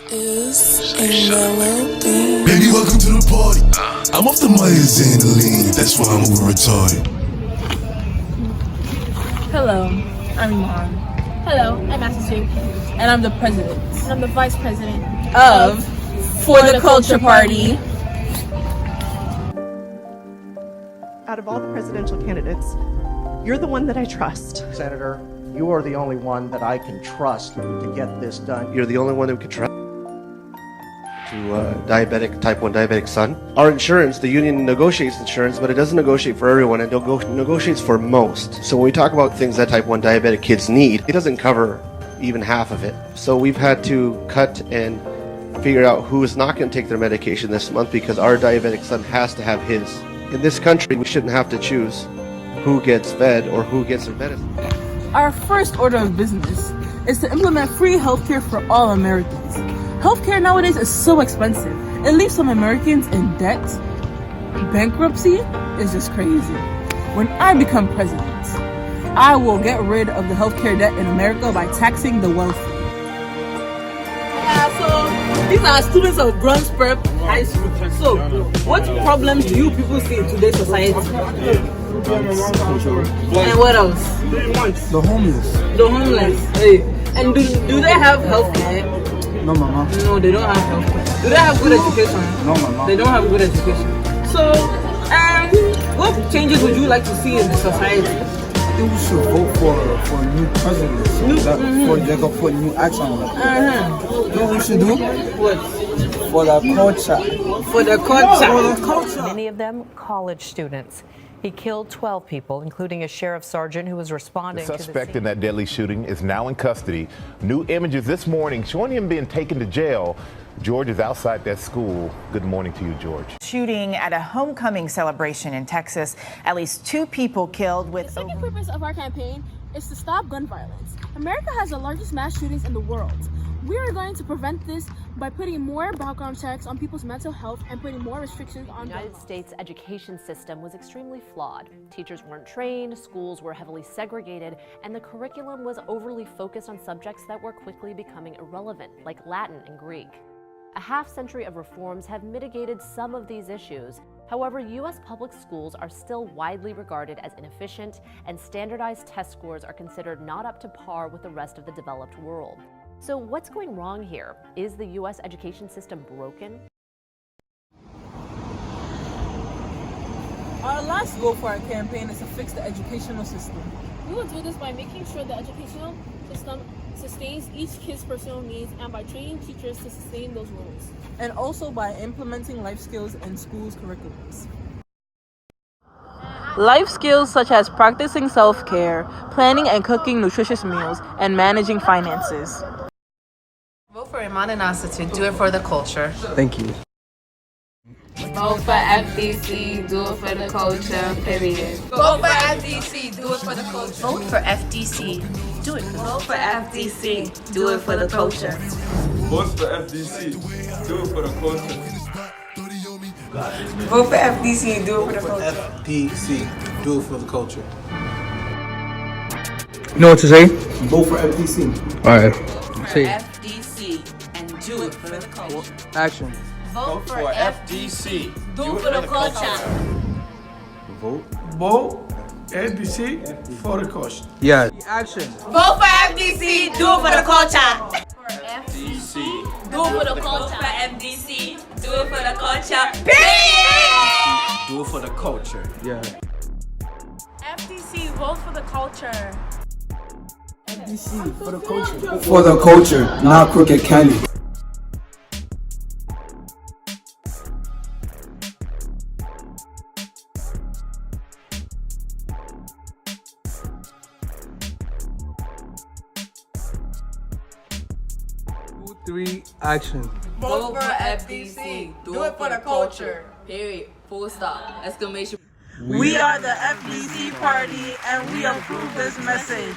Is a melody. Baby, welcome to the party. I'm off the Myers and the lean. That's why I'm over retarded. Hello, I'm Iman. Hello, I'm Massachusetts. And I'm the president. And I'm the vice president of For the Culture Party. Out of all the presidential candidates, you're the one that I trust. Senator, you are the only one that I can trust to get this done. You're the only one who can trust to type 1 diabetic son. Our insurance, the union negotiates insurance, but it doesn't negotiate for everyone. It negotiates for most. So when we talk about things that type 1 diabetic kids need, it doesn't cover even half of it. So we've had to cut and figure out who is not going to take their medication this month because our diabetic son has to have his. In this country, we shouldn't have to choose who gets fed or who gets their medicine. Our first order of business is to implement free healthcare for all Americans. Healthcare nowadays is so expensive. It leaves some Americans in debt. Bankruptcy is just crazy. When I become president, I will get rid of the healthcare debt in America by taxing the wealthy. Yeah, so these are students of Bronx Prep High School. So, what problems do you people see in today's society? And what else? The homeless. The homeless. Hey. And do they have healthcare? No, mama. No, they don't have healthcare. Do they have good education? No, mama. They don't have good education. So, what changes would you like to see in the society? I think we should vote for a new president. So they can put new acts on it. You know what we should do? What? For the culture. For the culture. Many of them college students. He killed 12 people, including a sheriff sergeant who was responding to the suspect scene. in that deadly shooting is now in custody. New images this morning showing him being taken to jail. George is outside that school. Good morning to you, George. Shooting at a homecoming celebration in Texas. At least 2 people killed with... The second purpose of our campaign is to stop gun violence. America has the largest mass shootings in the world. We are going to prevent this by putting more background checks on people's mental health and putting more restrictions on The United States education system was extremely flawed. Teachers weren't trained, schools were heavily segregated, and the curriculum was overly focused on subjects that were quickly becoming irrelevant, like Latin and Greek. A half-century of reforms have mitigated some of these issues. However, U.S. public schools are still widely regarded as inefficient, and standardized test scores are considered not up to par with the rest of the developed world. So what's going wrong here? Is the U.S. education system broken? Our last goal for our campaign is to fix the educational system. We will do this by making sure the educational system sustains each kid's personal needs and by training teachers to sustain those roles. And also by implementing life skills in schools' curriculums. Life skills such as practicing self-care, planning and cooking nutritious meals, and managing finances. Vote for Iman and Asa to do it for the culture. Thank you. Vote for FDC, do it for the culture, period. Vote for FDC, do it for the culture. Vote for FDC. Do it. Vote for FDC, do it for the culture. Vote for FDC, do it for the culture. Vote for FDC, do it for the culture. FDC, do it for the culture. You know what to say? Vote for FDC. Alright. Say it. FDC, and do it for the culture. Action. Vote for FDC, do it for the culture. Vote. FDC for the culture. Yeah. Action. Vote for FDC, do it for the culture. FDC, do it for the culture. FDC, do it for the culture. Period! Do it for the culture. Yeah. FDC, vote for the culture. FDC for the culture. For the culture, not crooked candy. Three, action. Vote for FDC, do it for the culture. Period. Full stop. Exclamation. We are the FDC party and we approve this message.